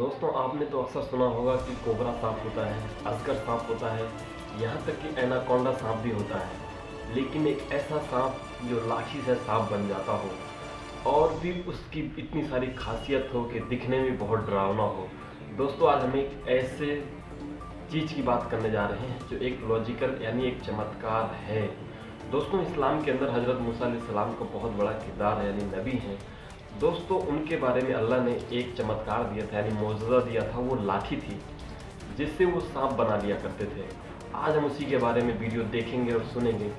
दोस्तों आपने तो अक्सर सुना होगा कि कोबरा सांप होता है, अजगर सांप होता है, यहाँ तक कि एनाकोंडा सांप भी होता है। लेकिन एक ऐसा सांप जो लाठी से सांप बन जाता हो और भी उसकी इतनी सारी खासियत हो कि दिखने में बहुत डरावना हो। दोस्तों आज हम एक ऐसे चीज़ की बात करने जा रहे हैं जो एक लॉजिकल यानी एक चमत्कार है। दोस्तों इस्लाम के अंदर हज़रत मूसा अलैहिस्सलाम को बहुत बड़ा किरदार है यानी नबी हैं। दोस्तों उनके बारे में अल्लाह ने एक चमत्कार दिया था यानी मौजज़ा दिया था, वो लाठी थी जिससे वो सांप बना लिया करते थे। आज हम उसी के बारे में वीडियो देखेंगे और सुनेंगे।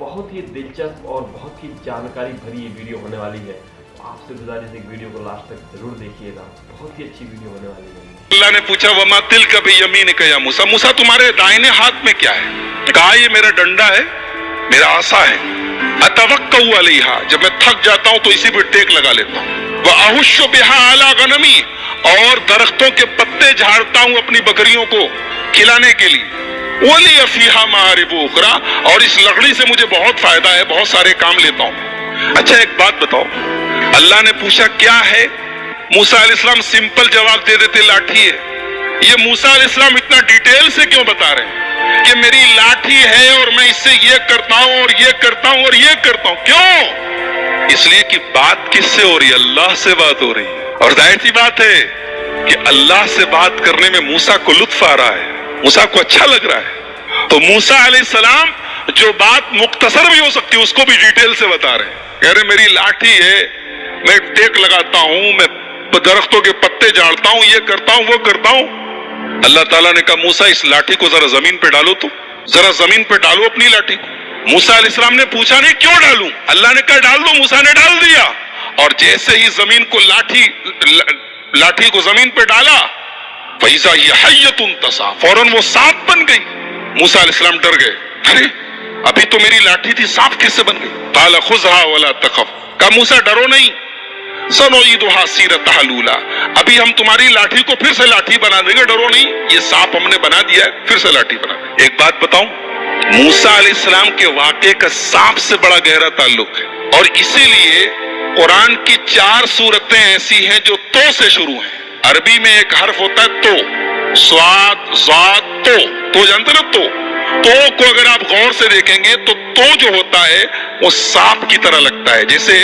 बहुत ही दिलचस्प और बहुत ही जानकारी भरी ये वीडियो होने वाली है। आपसे गुजारिश है वीडियो को लास्ट तक जरूर देखिएगा, बहुत ही अच्छी वीडियो होने वाली है। अल्लाह ने पूछा वमा तिल्का बियमीनिका या मूसा, मूसा तुम्हारे दाहिने हाथ में क्या है? कहा ये मेरा डंडा है, मेरा आसा है। अतवक्कउ अलैहा, जब मैं थक जाता हूं तो इसी पे टेक लगा लेता हूं। व अहुश्शु बिहा अला गनमी, और दरख्तों के पत्ते झाड़ता हूं अपनी बकरियों को खिलाने के लिए। वली फीहा मारिब उखरा, और इस लकड़ी से मुझे बहुत फायदा है, बहुत सारे काम लेता हूं। अच्छा एक बात बताओ, अल्लाह ने पूछा क्या है? मूसा अलैहिस्सलाम सिंपल जवाब दे देते लाठी है। ये मूसा अलैहिस्सलाम इतना डिटेल से क्यों बता रहे हैं कि मेरी लाठी है और मैं इससे ये करता हूं और ये करता हूं और ये करता हूं? क्यों? इसलिए कि बात किससे हो रही है? अल्लाह से बात हो रही है। और जाहिर सी बात है कि अल्लाह से बात करने में मूसा को लुत्फ आ रहा है, मूसा को अच्छा लग रहा है। तो मूसा अलैहिस्सलाम जो बात मुख्तसर भी हो सकती है उसको भी डिटेल से बता रहे हैं। कह रहे मेरी लाठी है, मैं टेक लगाता हूं, मैं दरख्तों के पत्ते झाड़ता हूं, ये करता हूं, वो करता हूं। अल्लाह ताला ने कहा मूसा इस लाठी को जरा जमीन पे डालो, तो जरा जमीन पे डालो अपनी लाठी को। मूसा अलैहिस्सलाम ने पूछा नहीं क्यों डालूं, अल्लाह ने कहा डाल दो, मूसा ने डाल दिया। और जैसे ही जमीन को लाठी को जमीन पे डाला, फैज़ा यहय्यतुन तसा, फौरन वो सांप बन गई। मूसा अलैहिस्सलाम डर गए, अरे अभी तो मेरी लाठी थी, सांप कैसे बन गई? काला खुज़हा वला तखफ, कहा मूसा डरो नहीं, सनुईदुहा सीरतहा लूला, अभी हम तुम्हारी लाठी को फिर से लाठी बना देंगे, डरो नहीं, ये सांप हमने बना दिया है, फिर से लाठी बना देंगे। एक बात बताऊं, मूसा अलैहिस्सलाम के वाक़े का सांप से बड़ा गहरा ताल्लुक है। और इसीलिए कुरान की 4 सूरतें ऐसी हैं जो तो से शुरू हैं। अरबी में एक हर्फ होता है तो, स्वाद ज़ात तो जानते ना, तो को अगर आप गौर से देखेंगे तो जो होता है वो सांप की तरह लगता है। जैसे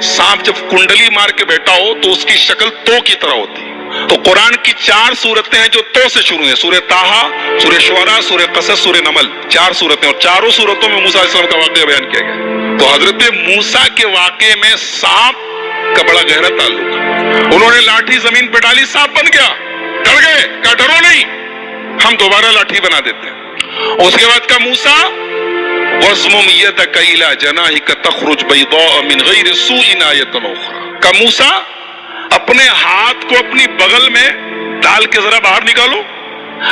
सांप जब कुंडली मार के बैठा हो तो उसकी शक्ल तो की तरह होती है। तो कुरान की 4 सूरतें हैं जो तो से शुरू हैं, सूरह ताहा, सूरह शुअरा, सूरह कसस, सूरह नमल, 4 सूरतें। और चारों सूरतों में मूसा अलैहिस्सलाम का वाक़या बयान किया गया। तो हजरत मूसा के वाक़े में सांप का बड़ा गहरा ताल्लुक है। उन्होंने लाठी जमीन पे डाली, सांप बन गया, डर गए, कहा डरो नहीं, हम दोबारा लाठी बना देते हैं। उसके बाद का मूसा वज़्मुम यदका इला जनाहिका तखरुज बैदा मिन गैरि सूइन आयतन उखरा, का मूसा अपने हाथ को अपनी बगल में डाल के जरा बाहर निकालो,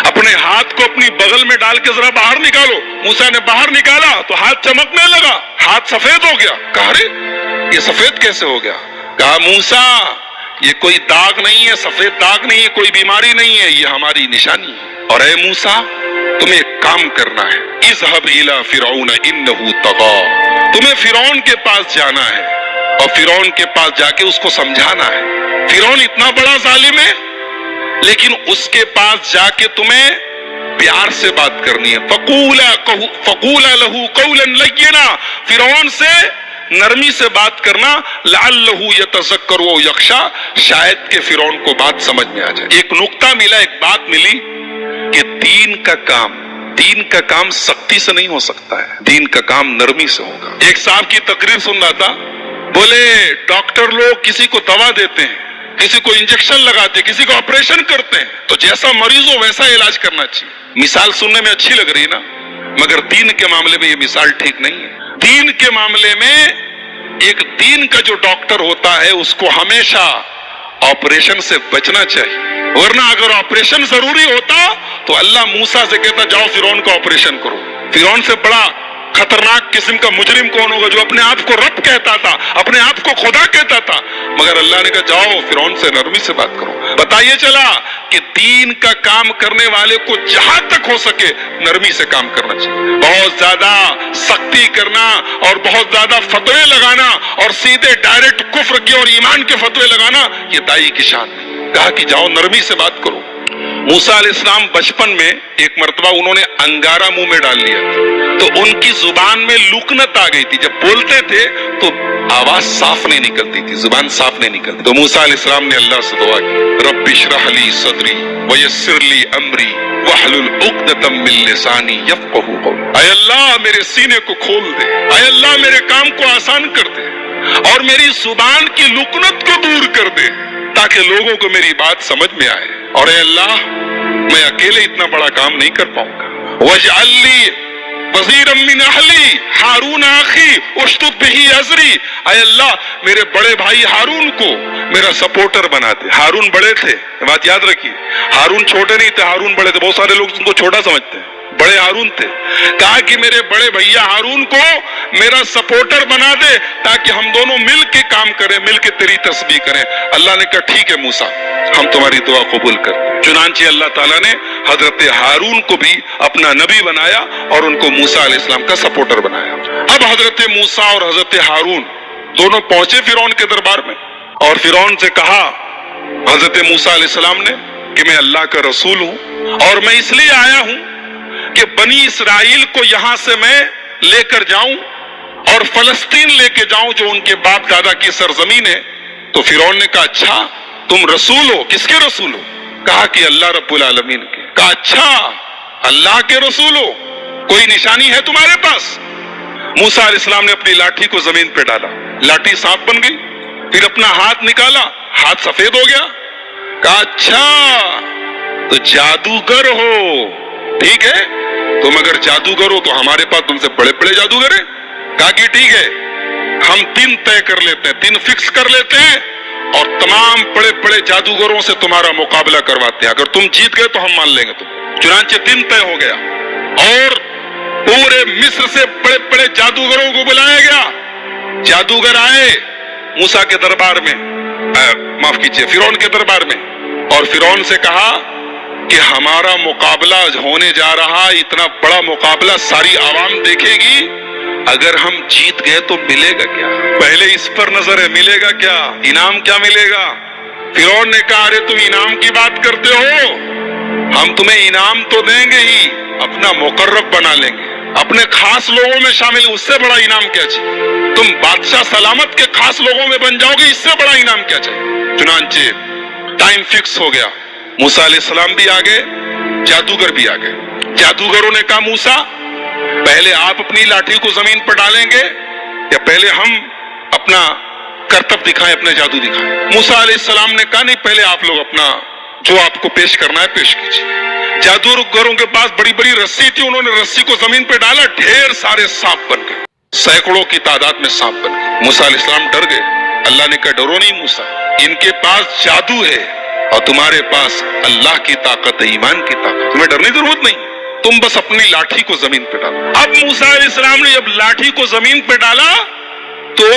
अपने हाथ को अपनी बगल में डाल के जरा बाहर निकालो। मूसा ने बाहर निकाला तो हाथ चमकने लगा, हाथ सफेद हो गया। कहा अरे ये सफेद कैसे हो गया? कहा मूसा ये कोई दाग नहीं है, सफेद दाग नहीं है, कोई बीमारी नहीं है, ये हमारी निशानी है। और ऐ मूसा तुम्हें एक काम करना है, इज़हब इला फिरौन इन्नहु तग़ा, तुम्हें फिरौन के पास जाना है और फिरौन के पास जाके उसको समझाना है। फिरौन इतना बड़ा जालिम है, लेकिन उसके पास जाके तुम्हें प्यार से बात करनी है। फ़क़ूला लहू क़ौलन लय्यिना, फिरौन से नरमी से बात करना, लअल्लहु यतज़क्करु व यख़शा, शायद के फिरौन को बात समझ में आ जाए। एक नुक्ता मिला, एक बात मिली कि दीन का काम सख्ती से नहीं हो सकता है, दीन का काम नरमी से होगा। एक साहब की तकरीर सुन रहा था, बोले डॉक्टर लोग किसी को दवा देते हैं, किसी को इंजेक्शन लगाते हैं, किसी को ऑपरेशन करते हैं, तो जैसा मरीज हो वैसा इलाज करना चाहिए। मिसाल सुनने में अच्छी लग रही है ना, मगर दीन के मामले में ये मिसाल ठीक नहीं है। दीन के मामले में एक दीन का जो डॉक्टर होता है उसको हमेशा ऑपरेशन से बचना चाहिए, वरना अगर ऑपरेशन जरूरी होता तो अल्लाह मूसा से कहता जाओ फिरौन का ऑपरेशन करो। फिरौन से बड़ा खतरनाक किस्म का मुजरिम कौन होगा जो अपने आप को रब कहता था, अपने आप को खुदा कहता था? मगर अल्लाह ने कहा जाओ फिरौन से नरमी से बात करो। पता ये चला कि दीन का काम करने वाले को जहां तक हो सके नरमी से काम करना चाहिए। बहुत ज्यादा सख्ती करना और बहुत ज्यादा फतवे लगाना और सीधे डायरेक्ट कुफ्र के और ईमान के फतवे लगाना, ये दाई की शान नहीं। कहा कि जाओ नरमी से बात करो। मूसा अलैहिस्सलाम बचपन में एक मर्तबा उन्होंने अंगारा मुंह में डाल लिया था, तो उनकी जुबान में लुकनत आ गई थी। जब बोलते थे तो आवाज साफ नहीं निकलती थी, जुबान साफ नहीं निकलती। तो मूसा अलैहिस्सलाम ने अल्लाह से दुआ की, रब्बि इश्रह ली सदरी वयस्सिर ली अमरी वहलुल उक़दतम मिन लिसानी यफ़क़हू क़ौली। ऐ अल्लाह मेरे सीने को खोल दे, ऐ अल्लाह मेरे काम को आसान कर दे और मेरी जुबान की लुकनत को दूर कर दे ताकि लोगों को मेरी बात समझ में आए। और ऐ अल्लाह मैं अकेले इतना बड़ा काम नहीं कर पाऊंगा। वजअल ली वज़ीरम मिन अहली हारून आखी उश्तुद बिही अज़री। ऐ अल्लाह मेरे बड़े भाई हारून को मेरा सपोर्टर बना दे। हारून बड़े थे, बात याद रखिए, हारून छोटे नहीं थे, हारून बड़े थे। बहुत सारे लोग उनको छोटा समझते हैं, बड़े हारून थे। कहा कि मेरे बड़े भैया हारून को मेरा सपोर्टर बना दे ताकि हम दोनों मिल के काम करें, मिल के तेरी तस्बीह करें। अल्लाह ने कहा ठीक है मूसा, हम तुम्हारी दुआ कबूल करते हैं। चुनांचे अल्लाह ताला ने हजरत हारून को भी अपना नबी बनाया और उनको मूसा अलैहिस्सलाम का सपोर्टर बनाया। अब हजरत मूसा और हजरत हारून दोनों पहुंचे फिरौन के दरबार में और फिरौन से कहा हजरत मूसा अलैहिस्सलाम ने कि मैं अल्लाह का रसूल हूं और मैं इसलिए आया हूं कि बनी इसराइल को यहां से मैं लेकर जाऊं और फलस्तीन लेके जाऊं जो उनके बाप दादा की सरजमीन है। तो फिरौन ने कहा अच्छा तुम रसूल हो, किसके रसूल हो? कहा कि अल्लाह रब्बुल आलमीन के। कहा अच्छा अल्लाह के रसूल हो, कोई निशानी है तुम्हारे पास? मूसा अलैहिस्सलाम ने अपनी लाठी को जमीन पे डाला, लाठी सांप बन गई। फिर अपना हाथ निकाला, हाथ सफेद हो गया। कहा अच्छा तो जादूगर हो, ठीक है, तुम अगर जादूगर हो तो हमारे पास तुमसे बड़े बड़े जादूगर हैं। कहा कि ठीक है, हम दिन तय कर लेते हैं, दिन फिक्स कर लेते हैं और तमाम बड़े बड़े जादूगरों से तुम्हारा मुकाबला करवाते हैं। अगर तुम जीत गए तो हम मान लेंगे तुम। चुनांचे दिन तय हो गया और पूरे मिस्र से बड़े बड़े जादूगरों को बुलाया गया। जादूगर आए मूसा के दरबार में, माफ कीजिए फिरौन के दरबार में, और फिरौन से कहा कि हमारा मुकाबला होने जा रहा, इतना बड़ा मुकाबला सारी आवाम देखेगी, अगर हम जीत गए तो मिलेगा क्या? पहले इस पर नजर है, मिलेगा क्या, इनाम क्या मिलेगा? फिरौन ने कहा अरे तुम इनाम की बात करते हो, हम तुम्हें इनाम तो देंगे ही, अपना मुकर्रब बना लेंगे, अपने खास लोगों में शामिल, उससे बड़ा इनाम क्या चाहिए? तुम बादशाह सलामत के खास लोगों में बन जाओगे, इससे बड़ा इनाम क्या चाहिए? चुनांचे टाइम फिक्स हो गया, मूसा अलैहिस्सलाम भी आ गए, जादूगर भी आ गए। जादूगरों ने कहा मूसा पहले आप अपनी लाठी को जमीन पर डालेंगे या पहले हम अपना करतब दिखाएं, अपने जादू दिखाएं? मूसा अलैहिस्सलाम ने कहा नहीं, पहले आप लोग अपना जो आपको पेश करना है पेश कीजिए। जादूगरों के पास बड़ी बड़ी रस्सी थी, उन्होंने रस्सी को जमीन पर डाला, ढेर सारे सांप बन गए, सैकड़ों की तादाद में सांप बन गए। मूसा अलैहिस्सलाम डर गए। अल्लाह ने कहा डरो नहीं मूसा, इनके पास जादू है और तुम्हारे पास अल्लाह की ताकत है, ईमान की ताकत, तुम्हें डरने की जरूरत नहीं, तुम बस अपनी लाठी को जमीन पे डालो। अब मूसा अलैहिस्सलाम ने जब लाठी को जमीन पे डाला तो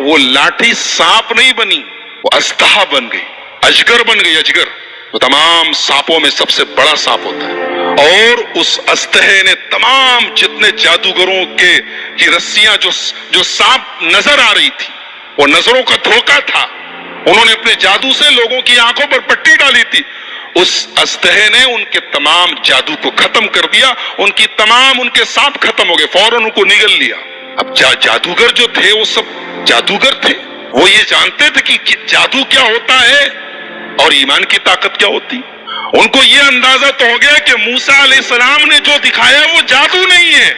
वो लाठी सांप नहीं बनी, वो अस्तहा बन गई, अजगर बन गई, अजगर। तो तमाम सांपों में सबसे बड़ा सांप होता है और उस अस्तहे ने तमाम जितने जादूगरों की रस्सियां जो सांप नजर आ रही थी, वो नजरों का धोखा था, उन्होंने अपने जादू से लोगों की आंखों पर पट्टी डाली थी, उस अस्तहे ने उनके तमाम जादू को खत्म कर दिया, उनके सांप खत्म हो गए, फौरन उनको निगल लिया। अब जादूगर जो थे वो सब जादूगर थे, वो ये जानते थे कि जादू क्या होता है और ईमान की ताकत क्या होती। उनको ये अंदाजा तो हो गया कि मूसा अलैहिस्सलाम ने जो दिखाया वो जादू नहीं है।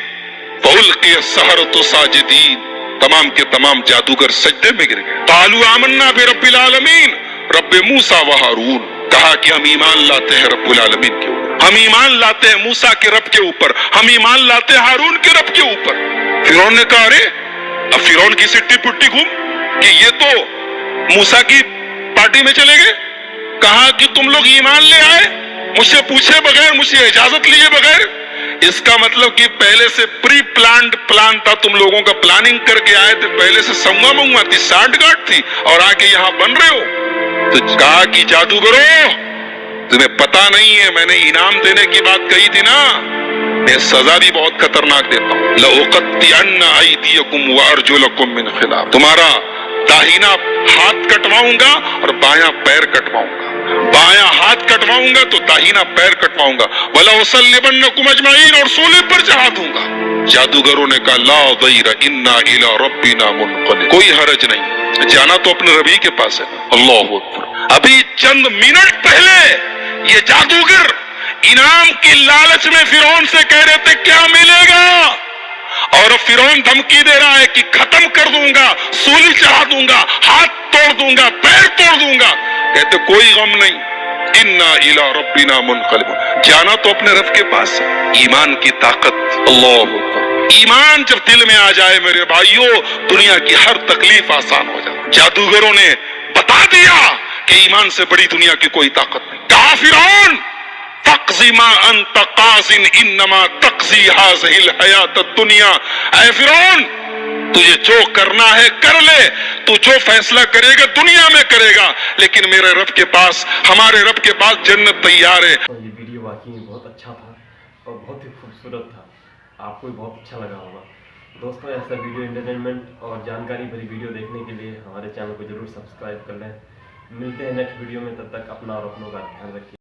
फउल्क़िय सहरतु साजिदीन, तमाम के तमाम जादूगर सजदे में गिर गए। क़ालू आमन्ना बिरब्बिल आलमीन रब्बे मूसा व हारून, कहा कि हम ईमान लाते हैं रब्बुल आलमीन के ऊपर, हम ईमान लाते हैं मूसा के रब के ऊपर, हम ईमान लाते हैं हारून के रब के ऊपर। फिरौन ने कहा अरे, अब फिरौन की सिट्टी पुट्टी घूम कि ये तो मूसा की पार्टी में चले गए। कहा कि तुम लोग ईमान ले आए मुझसे पूछे बगैर, मुझसे इजाजत लिए बगैर, इसका मतलब कि पहले से प्री प्लान्ड प्लान था, तुम लोगों का प्लानिंग करके आए थे, पहले से सौंगा मंगा थी, साठगांठ थी और आके यहाँ बन रहे हो। तो कहा कि जादूगरों तुम्हें पता नहीं है, मैंने इनाम देने की बात कही थी ना, मैं सजा भी बहुत खतरनाक देता हूँ। लउक़त्तिअन्न अयदियकुम व अर्जुलकुम मिन खिलाफ, तुम्हारा दाहिना हाथ कटवाऊंगा और बायां पैर कटवाऊंगा। बायां हाथ कटवाऊंगा तो दाहिना पैर कटवाऊंगा, वला उसल्लिबन्नकुम अजमईन, और सूली पर चढ़ा दूंगा। जादूगरों ने कहा ला दैर इन्ना इला रब्बिना मुनक़लिब, कोई हरज नहीं, जाना तो अपने रबी के पास है। अल्लाहु अकबर। अभी चंद मिनट पहले ये जादूगर इनाम की लालच में फिरौन से कह रहे थे क्या मिलेगा, और फिरौन धमकी दे रहा है कि खत्म कर दूंगा, सूली चढ़ा दूंगा, हाथ तोड़ दूंगा, पैर तोड़ दूंगा। कहते कोई गम नहीं, इन्ना इला रब्बिना मुनक़लिब, जाना तो अपने रब के पास है। ईमान की ताकत, अल्लाहु अकबर। ईमान जब दिल में आ जाए मेरे भाइयों, दुनिया की हर तकलीफ आसान हो जाती। जादूगरों ने बता दिया कि ईमान से बड़ी दुनिया की कोई ताकत नहीं। कहा फिरौन तक़ज़ी मा अंत क़ाज़िन इन्नमा तक़ज़ी हाज़िहिल हयात दुनिया, ऐ फिरौन तुझे जो करना है कर ले, तू जो फैसला करेगा दुनिया में करेगा, लेकिन मेरे रब के पास, हमारे रब के पास जन्नत तैयार है। तो ये वीडियो वाकई में बहुत अच्छा था और बहुत ही खूबसूरत था, आपको भी बहुत अच्छा लगा होगा। दोस्तों ऐसा वीडियो एंटरटेनमेंट और जानकारी भरी वीडियो देखने के लिए हमारे चैनल को जरूर सब्सक्राइब कर लें। मिलते हैं नेक्स्ट वीडियो में, तब तक अपना और अपनों का ध्यान रखिए।